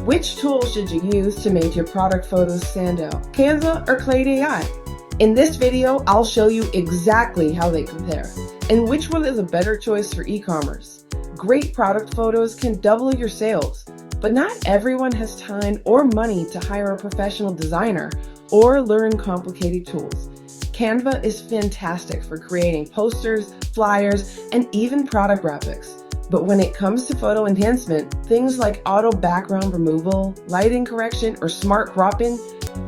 Which tool should you use to make your product photos stand out? Canva or Claid.ai? In this video, I'll show you exactly how they compare and which one is a better choice for e-commerce. Great product photos can double your sales, but not everyone has time or money to hire a professional designer or learn complicated tools. Canva is fantastic for creating posters, flyers, and even product graphics. But when it comes to photo enhancement, things like auto background removal, lighting correction, or smart cropping,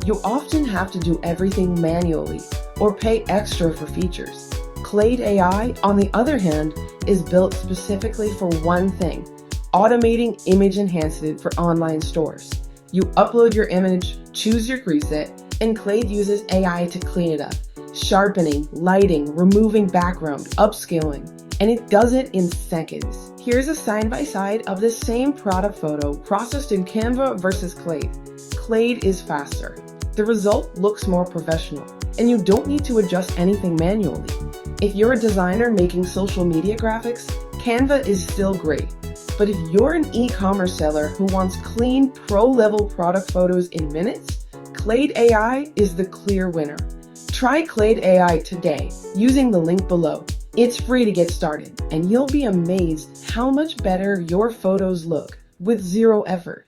you often have to do everything manually or pay extra for features. Claid.ai, on the other hand, is built specifically for one thing: automating image enhancement for online stores. You upload your image, choose your preset, and Claid uses AI to clean it up, sharpening, lighting, removing background, upscaling, and it does it in seconds. Here's a side-by-side of the same product photo processed in Canva versus Claid. Claid is faster. The result looks more professional, and you don't need to adjust anything manually. If you're a designer making social media graphics, Canva is still great. But if you're an e-commerce seller who wants clean, pro-level product photos in minutes, Claid.ai is the clear winner. Try Claid.ai today using the link below. It's free to get started, and you'll be amazed how much better your photos look with zero effort.